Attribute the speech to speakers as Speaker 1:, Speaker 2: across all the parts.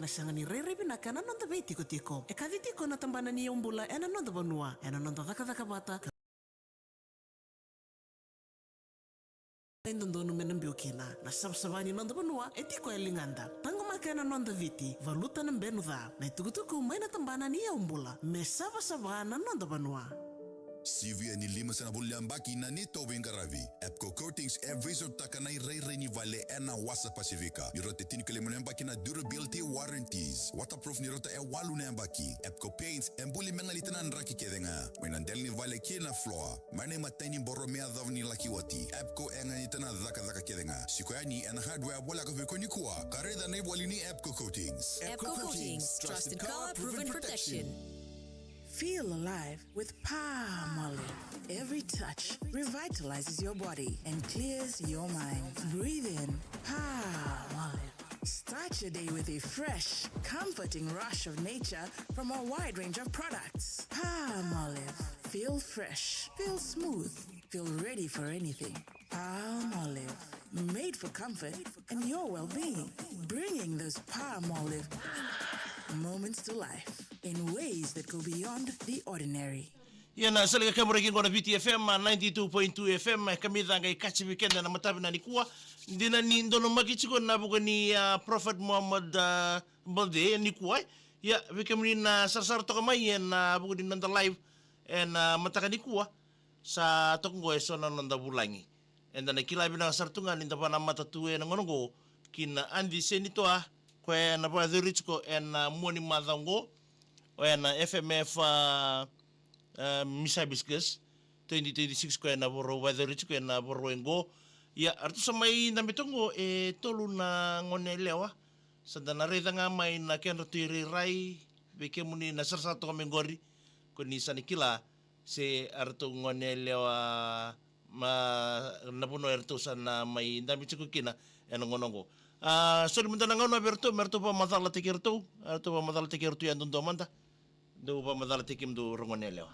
Speaker 1: sangani rerevina kana nonda vei tiko e kavitiko na tambana ni umbula ena nonda vanua ena nonda dhaka bata Indondono menambiukina na sabsabani nonda vanua e tiko e linganda tango makena nonda viti valuta na mbenu dha na itukutuku mai na tambana ni umbula me sabasabana nonda vanua
Speaker 2: Sivia ni lima sana buliambaki na ni towingaravi. Epco Coatings every takanai ray ni vale ena wasa Pacifica. Nirote tinikele mulembaki na durability warranties. Waterproof nirota e walu nembaki. Epco Paints embuli mengalita na nraki kedenga. Wenandel ni vale kina floor. Mane matani boro mea dhavni laki wati. Epco enga nitana dhaka kedenga. Sikoyani and hardware wala kafikoni kuwa. Kareda na wali ni Epco Coatings.
Speaker 3: Epco Coatings, trusted color, proven protection.
Speaker 4: Feel alive with palm olive. Every touch revitalizes your body and clears your mind. Breathe in palm olive. Start your day with a fresh, comforting rush of nature from a wide range of products. Palm olive. Feel fresh. Feel smooth. Feel ready for anything. Palm olive. Made for comfort and your well-being. Bringing those palm olive moments to life in ways that go beyond the ordinary.
Speaker 5: Yana salaga kamera kingo na VTFM 92.2 FM kami dhanga ikachi weekend na matabi na nikuwa ndina ni ndono magichiko na buko ni Prophet Muhammad Balde nikuwa ya wikamri na sarsar toka mai na buko ni nanda live na mataka nikuwa sa tokungo eso na nanda bulangi and na kilabi na sartunga ninda pa na matatue na ngonongo kina andi senitoa kwa na pa dhurichko na muoni madhango na FMF Misabiscus 2026 ko na boro weather rich ko na boro engo ya arto sa may namitongo tolu na ngonelewa sa danareda nga may na kenro tiriray beke muni na sarsato kami ngori kuni sanikila si arto ngonelewa ma napuno arto sa na may namichiko kina ngonongo so limunta na ngono merto pa madala tikirto arto pa madala tikirto yan dondo manda do pa madala tikim do rongonelewa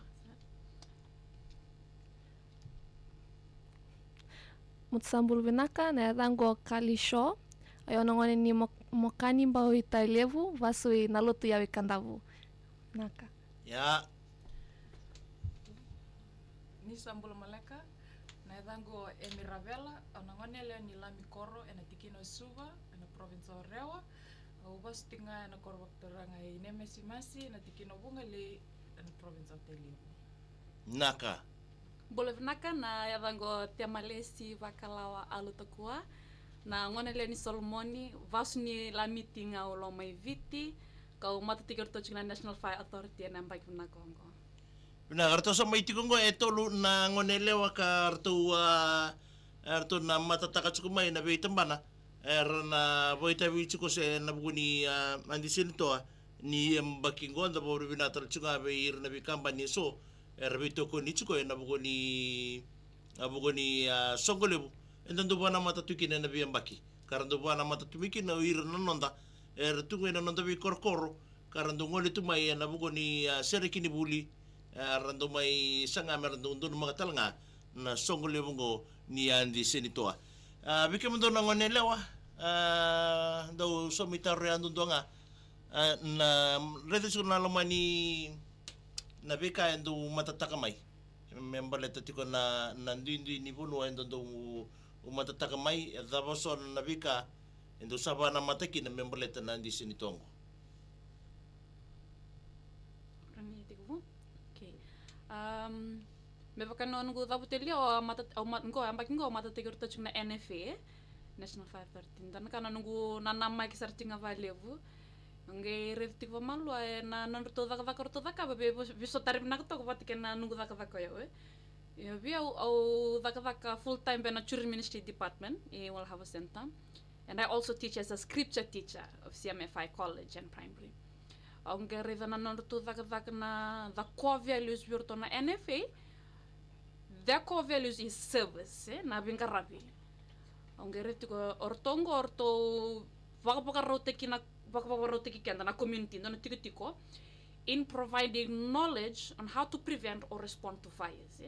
Speaker 6: Mutsambul vinaka na rango kalisho ayo nangone ni mokani mbao itailevu vasui nalutu ya wikandavu naka
Speaker 5: ya
Speaker 7: ni sambul maleka na rango emiravela nangone le ni lamikoro ena tikino suva ena province orewa ubas tinga ena korwaktoranga ine mesimasi na tikino bunga le ena province otelivu
Speaker 5: naka
Speaker 8: Bolevnaka na yavango temalesi vakalawa alutakua na ngonele ni Solomoni vasuni la meeting au lo mai viti kau mata tikerto china National Fire Authority na mbak na Kongo.
Speaker 5: Na karto sa mai tikongo etolu na ngonele wa karto arto na mata takatsukumai na beitambana na boita bichuko se na buguni andisin to ni mbakingo nda boru binatal chunga be ir na bikamba ni so Rabito ko nichuko na bugoni songolebu endando bana mata tukina na biambaki karando bana mata tumiki na ir nanonda tungo na nonda bi korkoro karando ngole tumai na bugoni serekini buli rando mai sanga merando ndo mga talanga na songolebu ngo ni andi senitoa bikemo ndo ngone lewa do somitare ando nga na redo na lomani na beka endo matatakamay membaleta tiko na nandindi ni puno endo do matatakamay dabason na beka endo sabana mataki na membaleta na ndi sinitongo
Speaker 8: Okay. Mebaka no ngo dabuteli o mata o ngo ambakingo mata tegurto chung na NFA National 513 dan kana nungu nanama ki sartinga valevu nge revti ko malu na nanto daka be biso tarip na to ko patikena nungu daka yo ya bi au daka full time bena churi ministry department in Walhava Center and I also teach as a scripture teacher of CMFI College and Primary nge reva na nanto daka na the core values virto na NFA the core values is service na bingarabi nge revti ko orto vaka rotekina na community na in providing knowledge on how to prevent or respond to fires.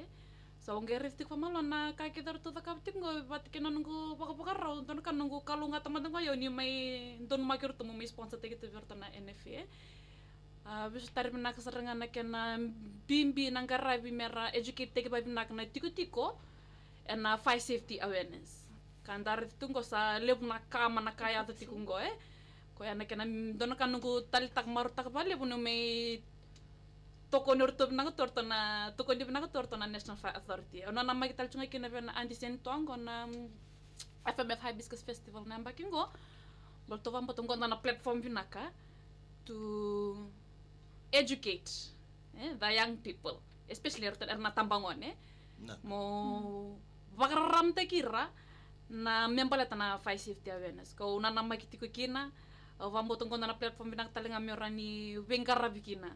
Speaker 8: So nge riftik famalo na kakita to takaptik ngo bat kena nunggu pakapakaraw don kan nunggu kalunga teman ngo yo ni may don makir to may sponsor tegi to verta na NFA. Bis tar na kasarangan na kena bimbi nang karabi mera educate tegi babi nak na tiko na fire safety awareness. Kan dar itu ngo sa leb na kama na kaya to tiko ngo ko ya na kena don kan nunggu talitak marutak bale bunu may toko norto na torto na toko di na torto na National Fire Authority. Ona na magital chunga kina na Andy Sentong na FMF Hibiscus Festival na bakingo. Bolto vam potong na platform binaka to educate the young people, especially na tambangon mo bakaram te kira na membaleta na fire safety awareness. Ko una na magitiko kina vam potong na platform binaka talinga miorani wengara bikina.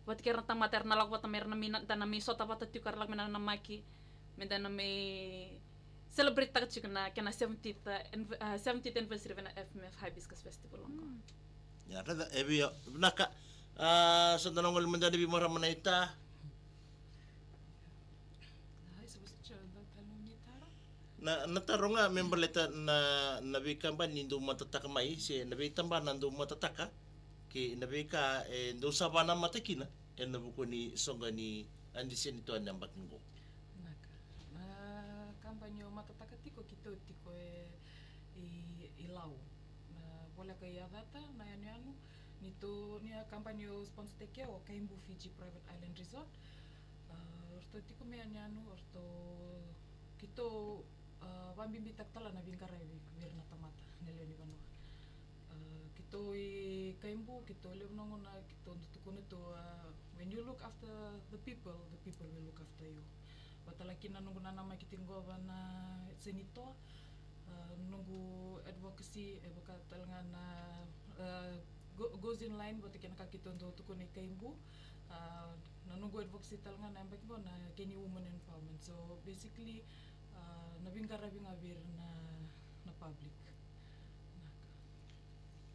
Speaker 8: Wat kira ta materna lag wat mer na mina ta na mi sota wat tu kar lag mina na maki men na me celebrate ta chikna kena 70th anniversary na FMF Hibiscus Festival ngo.
Speaker 5: Ya rada ebi naka sa tanong menjadi bi mara manaita. Na natarong nga member leta na nabi kampan nindu matatak mai si nabi tamba nandu matataka ki nabi ka ndo sabana matakina en nabuko ni songa ni Andy Senito ang bakingo.
Speaker 7: Naka. Kampanye matataka tiko kito tiko ilaw. Boleh kaya data na yan nito niya kampanye sponsor teke o Kaimbu Fiji Private Island Resort. Orto tiko me anyanu orto kito wambimbitak tala na bingkaray wirna tamata nileni banwa. Kito Kaimbu kito lebnongo na kito tukuno to when you look after the people will look after you. Watalaki na nunggu na nama kitinggo na senito nunggu advocacy buka talangan na goes in line buat ikan kaki tondo tukun Kaimbu na nunggu advocacy talangan na ambek na Kenny woman empowerment. So basically nabingkara bingabir na public.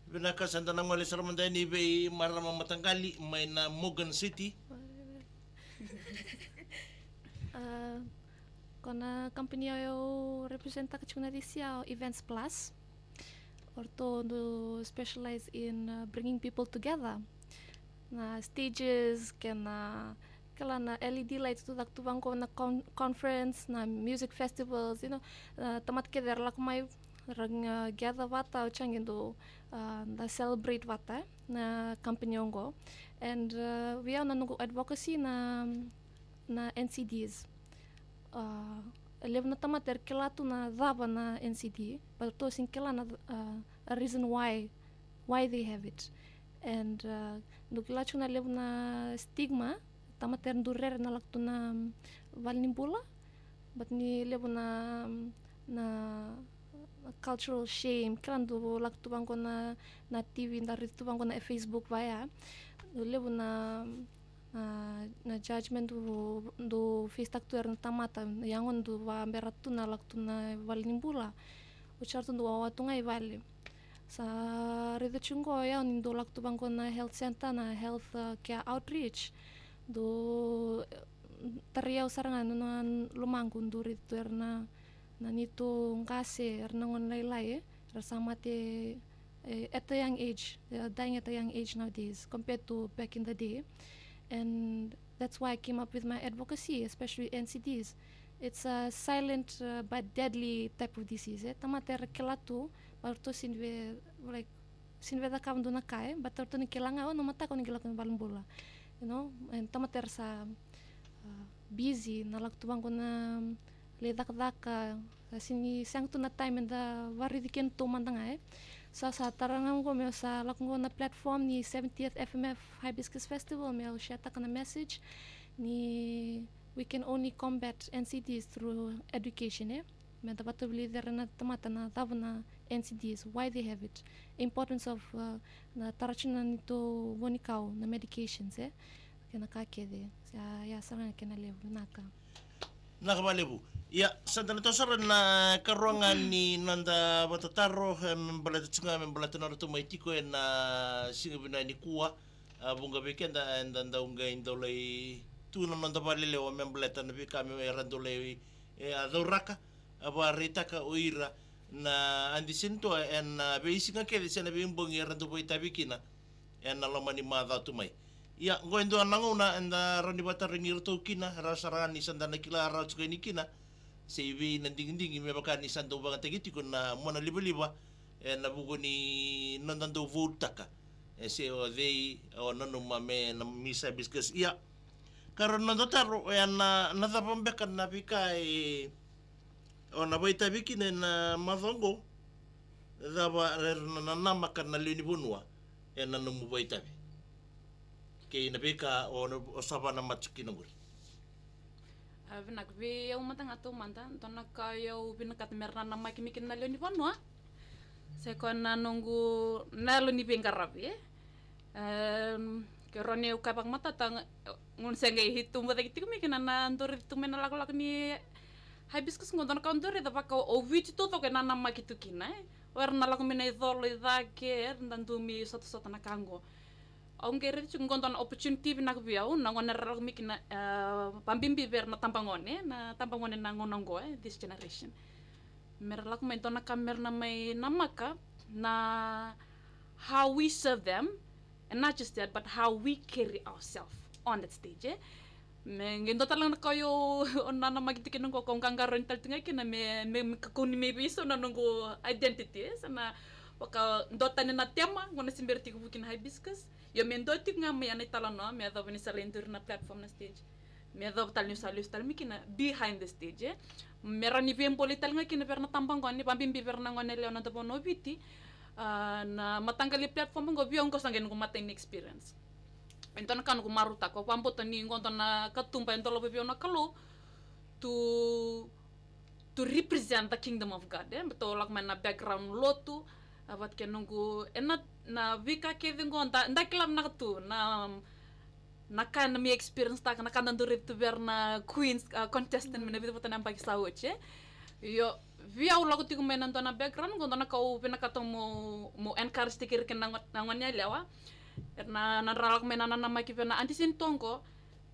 Speaker 5: Binaka sa tanang mali sa ramanday ni Bay Marama Matanggali may na Mogan City.
Speaker 6: Kona company yo representa kachuna disia Events Plus. Orto do specialize in bringing people together. Na stages kena kala na LED lights tu tubang ko na conference na music festivals, you know, tamat keder lak may rang gather wata changin do da celebrate wata na company ngo, and we are na advocacy na NCDs. Lev na tamater kila tu na daba na NCD, but to sin kila na a reason why they have it, and do kila chuna lev na stigma tamater durer na laktu na valnimbula, but ni lev na cultural shame kila do laktu bangko na TV na ritu bangko na Facebook vaya do lev na judgment do fistak tu na tamata yangon do wa beratu na laktu na valnimbula uchar tu do wa tungai vale sa ritu chungo ya do laktu bangko na health center na health care outreach do teriau sarangan na lumangkun do ritu na nito ngase ngon laylay rasama te at a young age, dying at a young age nowadays compared to back in the day. And that's why I came up with my advocacy, especially NCDs. It's a silent but deadly type of disease. Tamater kelatu, parto sinve da kam do nakai, but torto ni kelanga no mata ko ni kelakon balumbola. You know, and tamater sa busy nalaktubang ko na ledak-daka sini sang tu na time da waridiken to mandanga sa tarangam ko me sa lakong na platform ni 70th FMF Hibiscus Festival me share ta kana message ni we can only combat NCDs through education me dapat beli na tamata na tavna NCDs why they have it, importance of na tarachuna nito wonikau na medications kena kakede ya sarang kena levo naka
Speaker 5: Nakabalibu. Ya, sa tanito sar na karuangan ni nanda batataro membalata tsunga membalata na ruto maitiko na singa bina ni kuwa bunga weekend and unda unga indolay tu na nonda vale le o membleta na vi kami e rando le a doraka ava retaka o ira na andisinto en beisinga ke sena bimbong e rando po itabikina en na lomani madha tu mai ia ngoendo ananguna enda rani bata ringir to kina rasarani sandana kila rauts ni kina seivi na ding me bakani santo banga tegiti kuna mona liba na bugo ni nandando voltaka se o dei o nanu mame na misa biskas ia karon nando taro na tapambeka na pika o na baita bikine na madongo dava na namaka na lini bunua na numu baita bi ke na pika o sabana matskina nguri
Speaker 8: Vinak vi eu matang atu manta tona ka eu binakat merna na makimikin na leni vanua se kona nunggu na leni bengarabi ke roni eu kapang mata tang ngun senge hitum bata kitik mikin na ndori tumena lagu ni hibiscus ngon ka ndori da baka o vit to ke na makitukina warna lagu mina idolo idake ndantumi satu na kango aunque recho ngonton opportunity na biau na ngona rag mikina pambimbi ver na tampangone na ngonongo this generation merlak mento na kamer na may namaka na how we serve them and not just that but how we carry ourselves on that stage ngendo talang na kayo na magitikin ko kung kanggaron tal tinga kina me kakuni me biso na nungo identity sana waka ndota na tema ngona simberti ko bukin hibiscus yo me ndoti nga me anay talano me ado ni salentur na platform na stage me ado tal ni salus tal mikina behind the stage merani vem polital nga kina perna tambang ko ni pambimbi perna ngone leona to bono biti na matanggali platform ngo biong ko sangen ko matay experience enton kan ko maruta ko pambot ni ngonton na katumpa entolo bebio na kalo to represent the kingdom of God betul lak man na background lotu abat ke nunggu enat na vika ke ngonta ndaklam na tu na kan mi experience ta na kan ndur to ver na queens contestant mena bitu tanam pagi sauche yo via ulo ko tigo menan na background ngonta na kau pena kato mo encourage tikir ken nanganya lewa na ralak menan na maki pena antisin tongko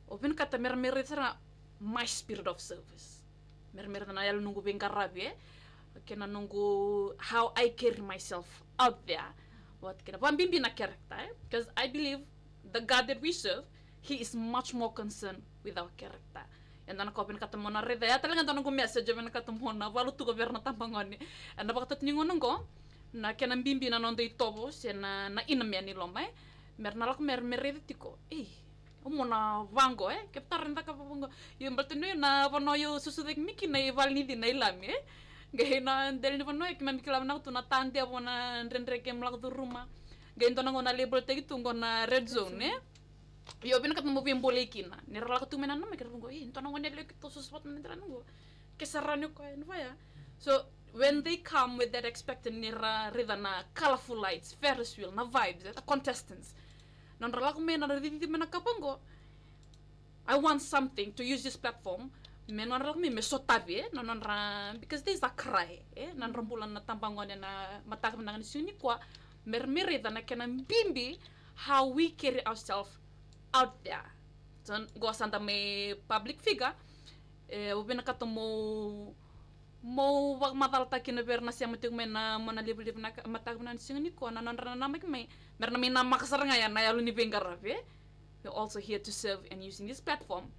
Speaker 8: open kata mer sera my spirit of service mer na yal nunggu bengkarabi kena nunggu how I carry myself out there what kena pambimbi na character because I believe the God that we serve he is much more concerned with our character and then ko kata mo na reda ya talaga nunggu message men kata mo na walu tu governo tampangoni and bakta ningon ngo na kena bimbi na nondo itobo sena na inamya ni lomai mer nalak mer mereditiko umona vango keptar renta ka vango yung baltino na pano yo susudek miki na ivalni din na ilami gahina del ni pano ek mamikila na to na tante abo na renre kem lak tu rumah gahin to na ngona label tegi tungo na red zone yo bin kat mo bimbole kina ni rala tu menan na mekir vango to na ngona lek to suspat mentra ngo kesaranyo ko en vaya so when they come with that expected nira na colorful lights Ferris wheel na vibes contestants non rala ko mena riditi mena kapango I want something to use this platform men non rala me sotabi non ra because there's a cry nan rambulan na tambangon na matak nang suni kwa mermere na kenan bimbi how we carry ourselves out there so go santa me public figure ubena katomo mo wag matalta kina berna siya matig men na mona libel na matag na singni ko na non na may merna may na makasar nga yan na yalo ni Bengarabi we're also here to serve and using this platform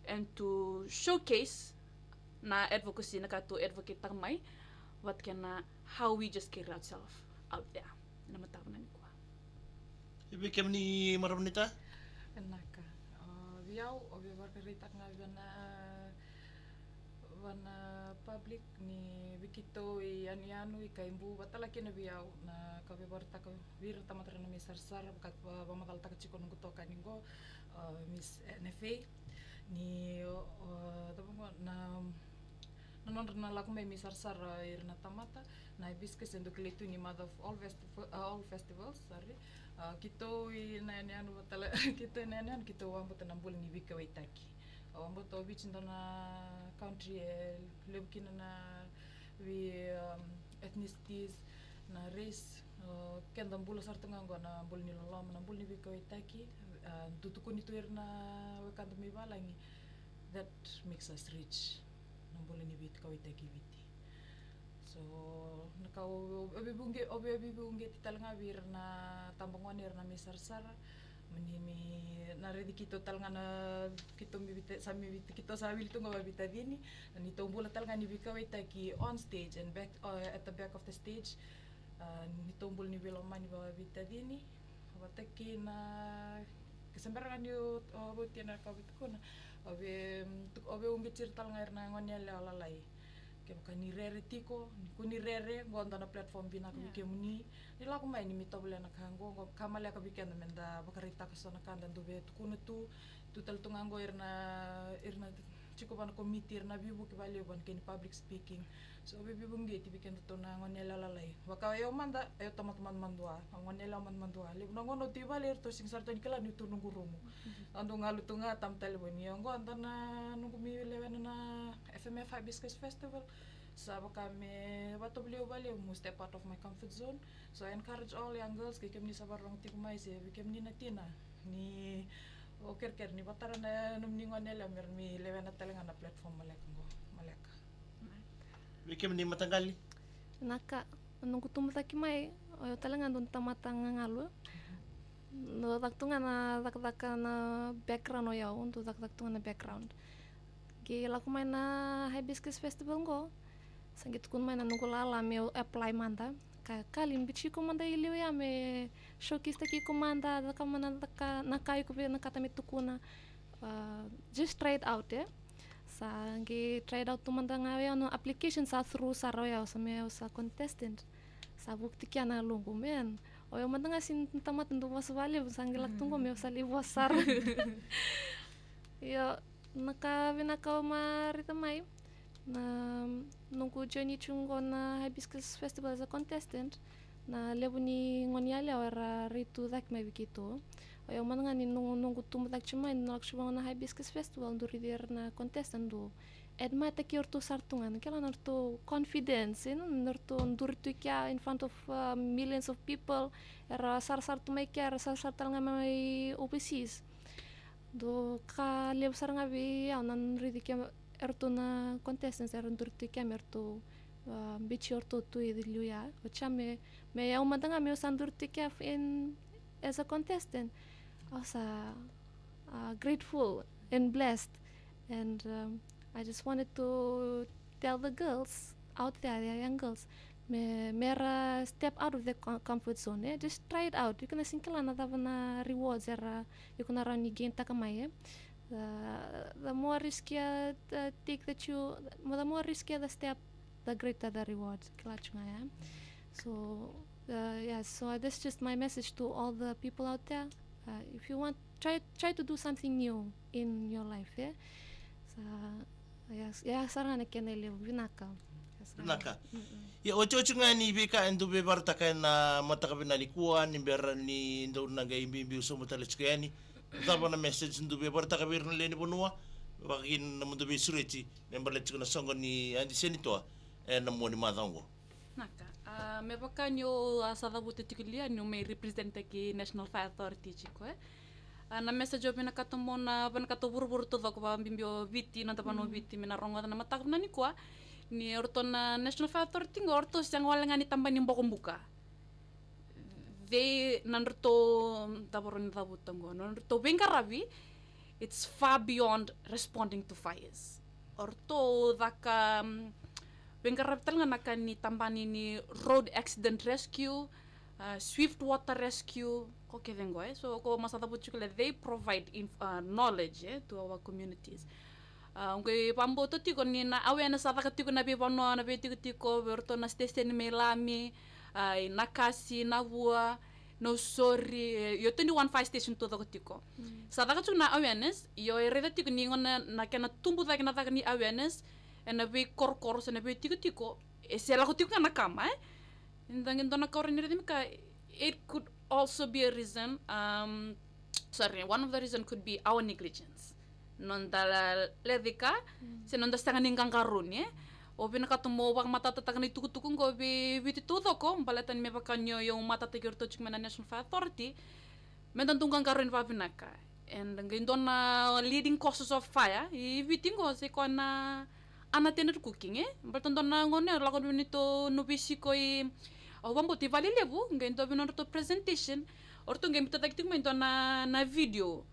Speaker 8: and to showcase na advocacy na to advocate tagmay what can how we just carry ourselves out there na matag na ko
Speaker 5: ibi kem ni maramnita
Speaker 7: enaka viau obivar karitak nga wana public ni bikito anu ikaimbu batalaki na biau na kabibarta ka wir tamatra na misarsar kat pamatalta ka chikon guto kaningo Miss NFA ni tabungo na nanon na lak may misarsar irna tamata na hibiscus endo klitu ni mother of all festivals sorry kito anu batala kito anu kito wambo tanambul ni bika waitaki wambo to bichinda na country lebkina na we ethnicities na race Ken dan bula sartu nganggo na bul ni lolom na bul ni bika itaki tutukun itu irna wekantu mi balangi. That makes us rich. Na bul ni bika itaki viti. So nakau obi bunge titalanga bir na tambongan irna mi sarsar menimi na redi kito talanga na kito mi bita sami bita kito sabil tu ngaba bita dini ni tombula talanga ni bika itaki on stage and back at the back of the stage. Ni tombol ni Wiloma ni bawa bita dini wataki na kesembarangan yu buti na kabit ko na obe ungi cerita ngair na ngonya lalai ke bukan ni rere tiko ni rere gonta na platform bina ko ke muni ni laku mai ni mito bole na kango kamale ka biken na menda bakarita ka sona kanda dube tukunu tu tal tungango irna chiko bana komite irna bibu ke bale ban ke ni public speaking. So bibi bungi ti bikin to na ngonela lalai. Waka yo manda ayo teman-teman mandua. Ngonela mandua. Lib ngono ti baler to sing sarto ni kala ni tu nunggu rumu. Ando ngalu tunga tam telefon yo ngo antana nunggu mi lewen na FMF Hibiscus Festival. Sabo kami bato beliau balik mu step out of my comfort zone. So I encourage all young girls ke kemni sabar rong ti kumai se bikem ni natina. Ni oker ni batara na numni ngonela mer mi lewen na talenga na platform maleka ngo maleka.
Speaker 5: Bikin ni matanggali.
Speaker 6: Naka nunggu tumutaki mai o talanga don tamatanga ngalu. No taktunga na takaka na background o ya untuk taktunga na background. Ki laku mai na Hibiscus Festival ngo. Sangit kun mai na nunggu lala me apply manda. Kalin bichi ko manda ilio ya me showcase taki ko manda taka mana taka nakai ko na kata me tukuna. Just try it out ya. Sangi tried out tumanda ngawe no application sa through sa roya sa me sa contestant sa bukti kya na lungu men o yo manda ngasin tamat ndo was vale sangi laktungo me sa livosar yo naka vinaka marita mai na nunggu journey chungo na Hibiscus Festival as a contestant na lebuni ngoniale ora ritu dak mai bikitu. Yo manda ngani nunggu tumdak chumai nalak chubang na Hibiscus Festival ndu rider na contestant ndu edma taki orto sartungan kala norto confidence norto ndurtu kya in front of millions of people era sar tumai kya sar talanga mai overseas do ka leb sar ngabi anan ridi kya erto na contestants er ndurtu kya merto bichi orto tu idiluya ochame me ya umanda ngami osandurtu kya in as a contestant. I was grateful and blessed, and I just wanted to tell the girls out there, the young girls, mera step out of the comfort zone. Just try it out. You can singkala na na rewards you can run gain takamai. The more risky the more risky the step, the greater the rewards. So so that's just my message to all the people out there. If you want, try to do something new in your life. So sarang na kenele vinaka.
Speaker 5: Vinaka. Ya ocho ngani bika endu be bartaka na mataka binalikuan ni ber ni ndo naga imbi uso mutaleskani. Tapa na message ndu be bartaka bir na leni bonua. Bakin na mundu be sureti nembalet ko na songo ni andi senitoa na mo ni madango.
Speaker 8: Naka. Me bakanyo sa dabuti tikulia no me represent ki National Fire Authority chiko na message obina katomo na ban katobur to ko bimbio viti na tapano viti mina rongo na matak na ni kwa ni orto na National Fire Authority ngorto sang walangan ni tambani mbokombuka they nanrto taboron dabutango nanrto bengarabi it's far beyond responding to fires orto daka Bengaraptal nga naka ni tambani ni road accident rescue, swift water rescue, ko kevengo so ko masatabu chukule they provide knowledge to our communities. Ngwe pambo to tiko ni na awareness ata tiko na be bono na be tiko berto na station melami, nakasi na bua no sorry yo 21 station to tiko. Sa taka na awareness yo ereda tiko ni ngona na kana tumbu ta kana ni awareness and a big korkoros and a big tico, a selahotic and a kama, and then dona coronerica. It could also be a reason, one of the reasons could be our negligence. Non dala ledica, se non da stanganing kangaruni, o bina katumo wak matata takani tuku-tuku ngo bi tuto ko balatan me bakanyo yung matata kirto chik mena National Fire Authority mentan tunggang karon pa binaka and ngindona leading causes of fire I vitingo se ko na anatener cooking baltan dona ngone lakon nito nubisi ko wambo ti vali levu ngindo binon to presentation orto ngem tatak men na video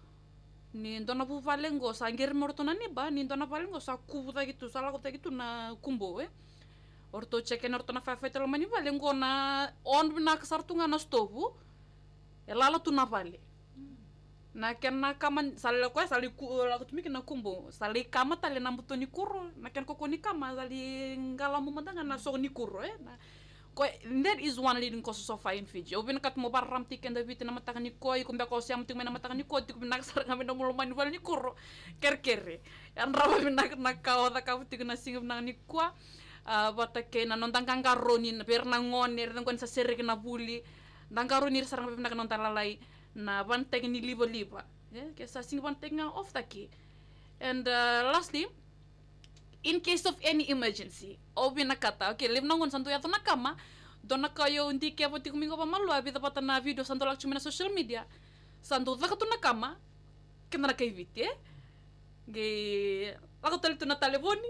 Speaker 8: ni ndona bu valengo sa ngir morto na niba ni ndona valengo sa kubuta gitu sala kota gitu na kumbo orto cheken orto na fafetel mani valengo na on na kasartunga na stovu elala tu na vale na ken na kaman sala ko sali ku la ko tumi na kumbo sali kama tale na mutoni kuro na ken ko ni kama sali ngala mo mandanga na so ni kuro na ko that is one leading causes of fire in Fiji obin kat mo baram tiken da vitina mataka ni ko kumbe ko siam tik mena mataka ni ko tik binak sar ngam na mulo mani ni kuro kerkere yan rawa binak nakaw da ka tik na singam na ni ko bata ke na non tangkang karoni na per na ngoner kon sa serik na buli nangkaroni sarang binak non talalai na banteng ni liba ke sa sing banteng off taki and lastly in case of any emergency obi nakata okay lim nangon santo yato nakama dona kayo hindi kaya pati kumingo pa malu abi dapat na video santo lak cuma na social media santo zakato nakama kena kay vite ge ako talito na telefoni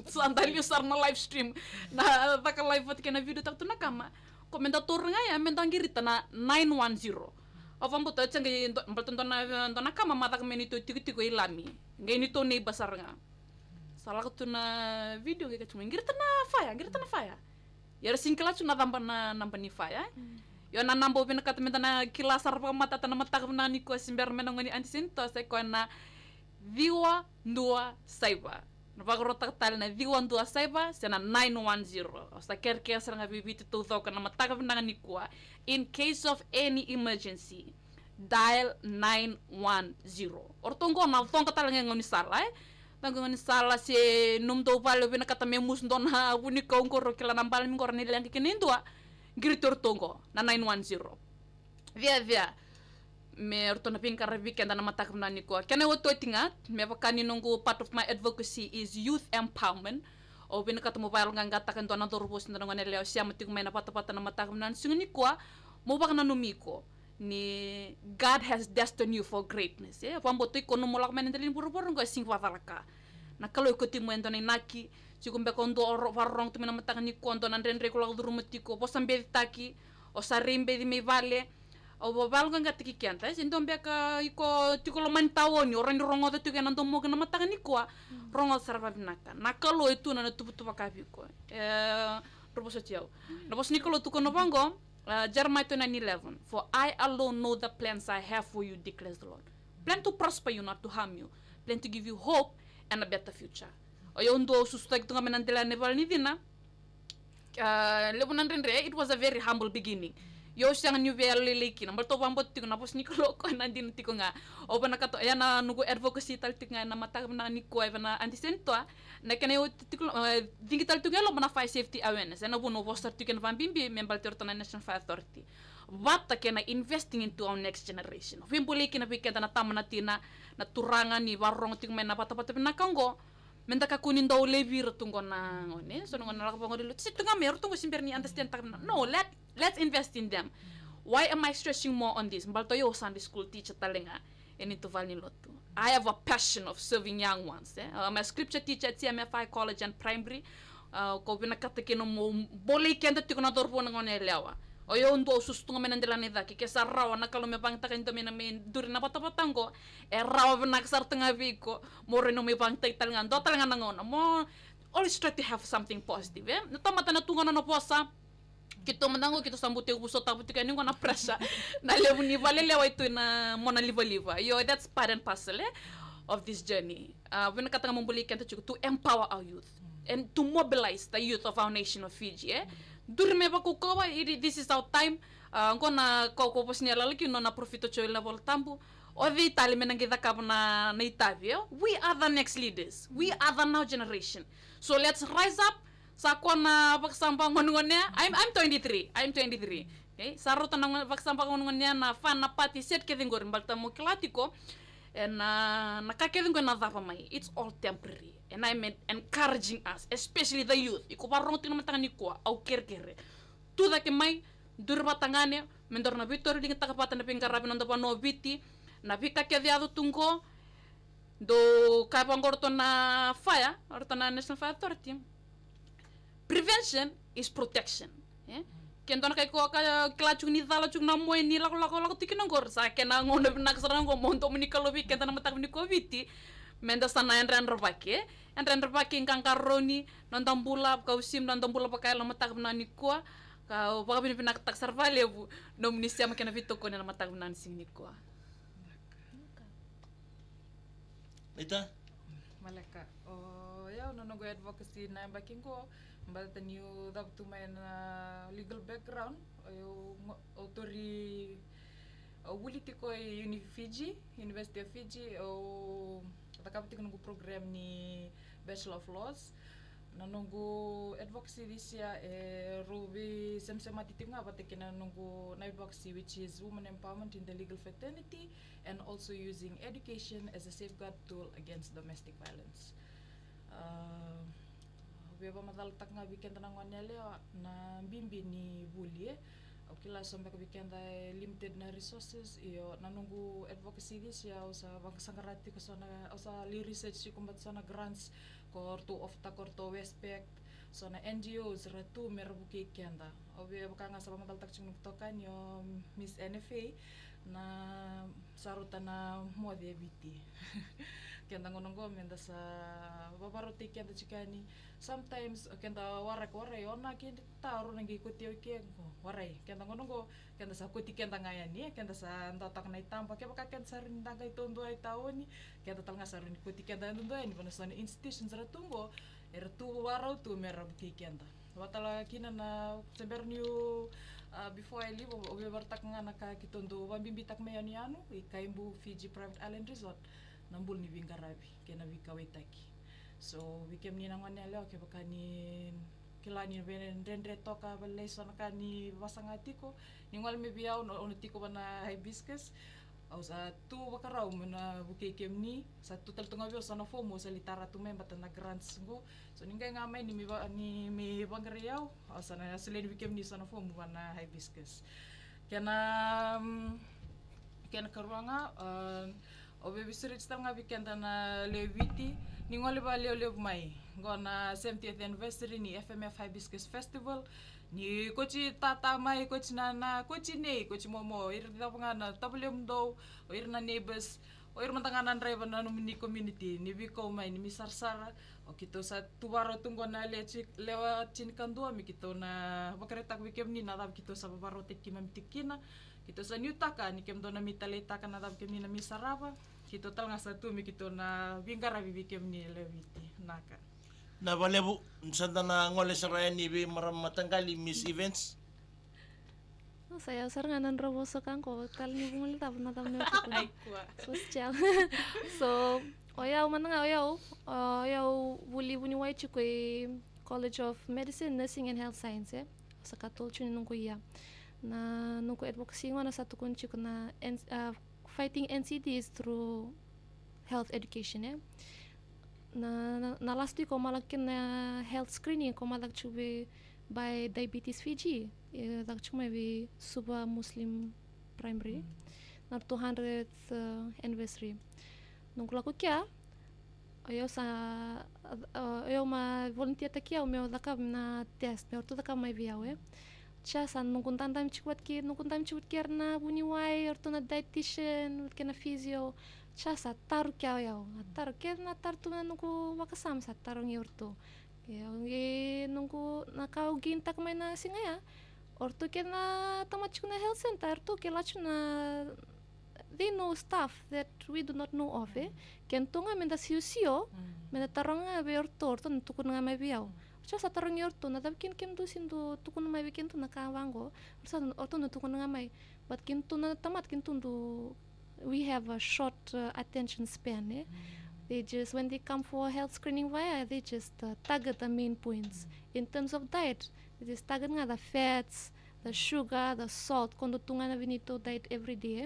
Speaker 8: sandali usar na live stream na taka live pati kena video takto nakama komentator nga ya mentang girita na 910 Ovam buto changi dona kama matak menito tiko ilami ngai nito ne basar nga salah ko na video ke cuma ngirta na faya yar singkala cuna tampa na nampa ni faya yo na nambo bina kata na kilasar pa mata na mata na ni ko simber menang ni antisinto sa ko na viwa ndua saiba no bagro tal na viwa ndua saiba sena 910 sa kerke sa nga bibiti tuto ka na mata na ni ko in case of any emergency dial 910 ortongo na tonga tal nga ngoni sala tanggungan salah si num to palo bina kata memus dona uni ko ngoro kila nambal mi ngor ni lang kinin tua gritor tongo na 910 via me orto na pinkar weekend na matak na ni ko kana woto tingat me bakani nunggu part of my advocacy is youth empowerment o bina kata mobile nga ngatakan to na torbos na ngone leo siya matik may na patapata na matak na singni ko mo bak na numiko ni God has destined you for greatness pamboto ko no molak men delin buru-buru ko sing fatalaka nakalo ko timo ento ni naki sikumbe ko ndo warong tumina matang ni ko ndo nan renre ko la durumati ko posambe taki o sarimbe di me vale o bobal nga tiki kianta sindombe ka iko tikolo man tawoni orang rongo to tuken ndo mo na matang ni ko rongo sarva binaka nakalo itu na tupu ka ko roboso tiao no bos nikolo tuko no bango Jeremiah 29:11 For I alone know the plans I have for you, declares the Lord. Plan to prosper you, not to harm you. Plan to give you hope and a better future. O yung do susutag ito nga manandila neval ni Dina. Lebunan rin it was a very humble beginning. Yo siyang new liliki nang balto bambot tiko napos ni ko nandin tiko nga o ba nakato ayan na nugo advocacy tal tik nga na matag na ni ko na antisento na kanayo tiko digital tiko lo na fire safety awareness na buno poster tiko na bimbi membal torto na National Fire Authority bata kena investing into our next generation vimbuli kina pikenta na tama na tina na turangan ni warong tiko na patapata na kango menda ka kunin daw levir tunggo na ngone so ngone la ko ngode situ nga mer tunggo simber ni understand tak no let's invest in them why am I stressing more on this balto yo Sunday school teacher talenga enito valni lotu I have a passion of serving young ones I'm a scripture teacher at CMFI College and Primary ko binakata kino mo bole kenda tiko na dorbo ngone lewa o yo ndo sustu nga menandela ni daki ke sarrawa nakalo me bang takan to men duri na patapatango rawa benak sar tengah viko mo reno me bang tal nga do tal nga ngona mo always try to have something positive natamata na tunga na posa kito mandango kito sambute uso taputi kani ngona pressa na lebu ni vale lewa itu na mona liva yo that's part and parcel of this journey when katanga mombuli kento to empower our youth and to mobilize the youth of our nation of Fiji Durme ba ko kawa this is our time ngona ko pos niya lalaki no na profito choy level tambu o di tali menangita ka na itavio we are the next leaders we are the now generation so let's rise up sa ko na pagsampang ngonnya I'm 23 okay sarutan ng pagsampang ngonnya na fan na pati set ke dingor balta mo klatiko and na kakedin ko na dava mai, it's all temporary. And I'm encouraging us, especially the youth. Iko barong tingnan matangani ko au kerkere. Tu da ke mai durba tangane mendor na vitor ding takapata na pingarabi no pa no viti na vika ke diado tungo do kapangorto na fire orto na National Fire Authority. Prevention is protection. Kendo na kay ko ka klachung ni dala chung na moy ni lako tikin ngor sa kena ngono naksarang ko monto munikalobi kenda na matak ni covid menda sana en bake kang karoni nonton bula kausim nonton bula pakai la matak na ni ko ka baka pinak tak sarvale bu no munisia makena vito ko na matak na sing ni ko.
Speaker 5: Ita
Speaker 7: Maleka. Ya nono go advocacy na baking ko. Mbata niyo dab to my legal background. Yo autori wuliti ko University of Fiji o takapti ko nung program ni Bachelor of Laws. Nanungu advocacy this year ruby semsema titinga batekina nungu na advocacy which is women empowerment in the legal fraternity and also using education as a safeguard tool against domestic violence. Beba madal tak nga weekend na ngwanele na bimbi ni bully okila sombe ka weekend ay limited na resources iyo nanungu advocacy this year sa bangsangarati ko sana sa li research ko kumbat sana grants ko to of ta ko to Westpac so na NGOs ratu merabuki kenda obe baka nga sa madal tak chung tokan yo Miss NFA na saruta na mode biti kenda ngonongo menda sa babarote kenda chikani sometimes kenda warak ona kenda taru nangi ikuti oke warai kenda ngonongo kenda sa kuti kenda ngayani kenda sa ndatak na itampa ke baka kenda sarin daga itondo ay taoni kenda talnga sarin kuti kenda ndo ay ni sa institutions ratungo ertu warau tu merabti kenda watala kina na semberniu before I leave obe bartak nga naka kitondo wambimbitak mayani anu ikaimbu Fiji Private Island Resort nambul ni Vingarabi kena wikawetaki so wikem ni nangwan nela ke bakani kilani rendre toka baleso nakani wasangati ko ningwal me biaw no tiko bana hibiscus au sa tu bakarau mena bukekem ni sa tu taltunga bio sana fomo sa litara tu memba na grants go so ninga ngamay ni mi bangariaw au sana selen wikem ni sana fomo bana hibiscus kena karuanga obe bisirit nga weekend na lewiti ni ngoli ba leo mai ngona 70th anniversary ni FMF Hibiscus Festival ni kochi tata mai kochi nana kochi nei kochi momo irda pangana tablem do irna neighbors o irman tanganan driver na mini community ni biko mai ni misarsara o kito sa tubaro tunggo na lewa chin kandua mi kito na bakareta weekend ni nadab kito sa babaro tekimam tikina kito sa Newtaka ni kem do na mitaleta kan nadab kem ni na misaraba kito tal nga satu mi kito na Vingarabi bikem ni lewiti naka
Speaker 5: na balebu sanda na ngole saraya ni be maram matanggali miss events
Speaker 6: saya sarangan roboso kan ko kal ni bumuli tap na tam ne social so oyau mananga oyau buli buni wai chukoi College of Medicine Nursing and Health Science sa katol chuni nungku ya na nungku advocacy ngona satu kunci kuna fighting NCDs through health education na last week ko malakin na health screening ko malak chube by Diabetes Fiji dak chume bi Suba Muslim Primary na 200th anniversary nungku lako kya ayo ma volunteer takia o meu daka na test meu tu daka mai viawe Chasa nungkun tantam chikuat na buni wai orto na dietitian kena physio chasa taru kya yao taru kena tartu na nungku wakasam sa tarong orto nge nungku nakau gintak mai na singaya orto kena tamachu na health center orto kela chuna they know stuff that we do not know of kentunga menda siu menda taronga be orto tukun nga mai biao Chasa tarong yorto na dabkin kintu sindu tukun mai bikin tu nakawango orto no tukun nga mai but kintu na tamat kintu we have a short attention span they just when they come for health screening they just target the main points in terms of diet they just target nga the fats the sugar the salt kondo tunga na vinito diet every day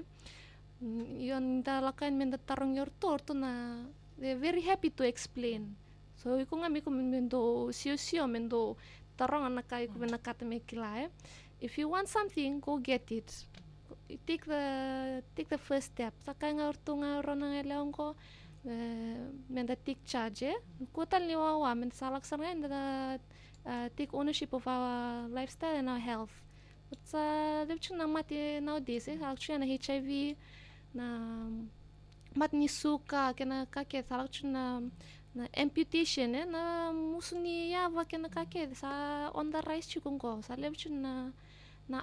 Speaker 6: Yon da lakan men da tarong yor torto na they're very happy to explain. So iko nga miko men do sio men do tarong anaka iko men nakata me kilai. If you want something, go get it. Take the first step. Saka nga ortunga ronang eleong ko men da take charge. Ko tal ni wawa men salak sana da take ownership of our lifestyle and our health. But lepchu na mati nowadays actually na HIV na mat ni suka kena kake salak na amputation na musuni yava kena kake sa on the rise chukung ko sa lepchu na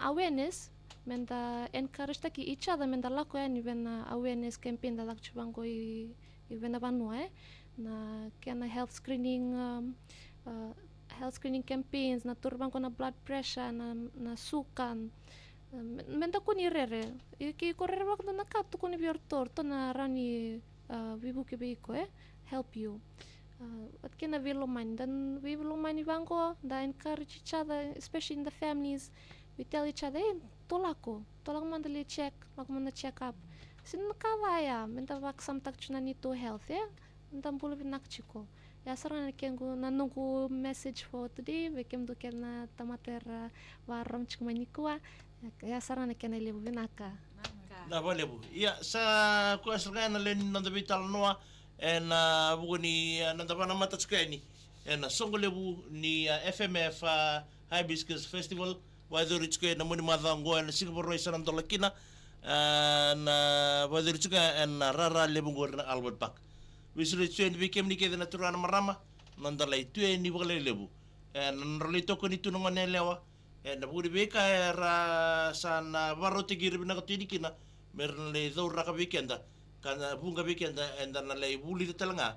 Speaker 6: awareness men da encourage taki each other men da lako even awareness campaign da lak chubang ko even banua na kena health screening campaigns na turban ko na blood pressure na sukan menta ko ni rere ki ko rere wak na ka to ko ni biortor to na rani vibu ke beiko help you at kena velo man dan we velo man ivango da encourage each other especially in the families. We tell each other, tolak mandali check, lak manda check up. Sin nakawaya, menta wak samtak chuna nito health, menta pula binak chiko. Ya sarang kengu nanungku message for today, bekem do kena tamater waram chikumanikua. Ya sarang kena lebu binaka.
Speaker 5: Na ba lebu. Ya sa ko sarang na len nanda vital noa en buguni nanda bana mata skeni. En songo lebu ni FMF Hibiscus Festival. Waduri chuka na muni madhango na Singapore Royal Sanan Tolakina na waduri chuka na rara lebungo na Albert Park. Wisuri chuka ni bikem ni kede na turana marama nandalai tue ni bakale lebu. Nandalai toko ni tunungan elewa. Na budi beka ra sana baro tigiri binaka tuinikina meron le do raka bikenda kana bunga bikenda enda na lei buli talanga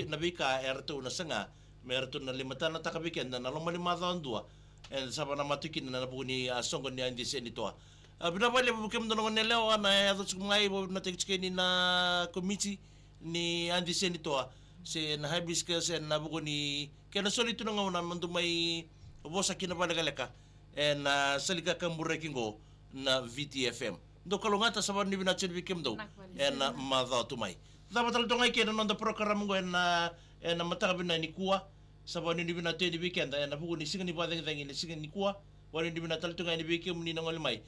Speaker 5: na bika erto na sanga merto na limatana taka bikenda na lomali madhandua. And sabana matukin na napuni songo ni andi seni toa. Binabali bukem dono nelewa na yato chukumai bo na tekchkeni na committee ni andi seni toa. Se na hibiscus and na buguni kena solitu na ngona mandumai bosa kina balagaleka and salika kambure kingo na VTFM. Do kalongata saban ni binachin bikem do and madha tumai. Dapat tal tongai kena nonda program ngo and matagabina ni kuwa. Sabon ni bina te di weekend na buku ni singa ni badeng deng ni singa ni kuwa wala ni bina tal tunga ni weekend ni nangol mai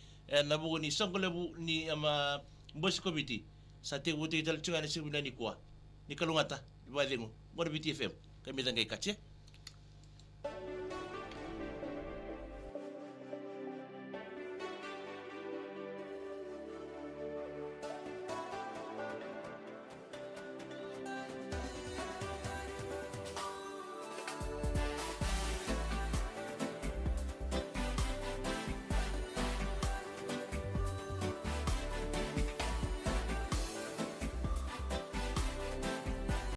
Speaker 5: na buku ni sangole bu ni ama boss committee sa te buti tal tunga ni singa ni kuwa ni kalungata di badeng mo BTFM kami dangay katse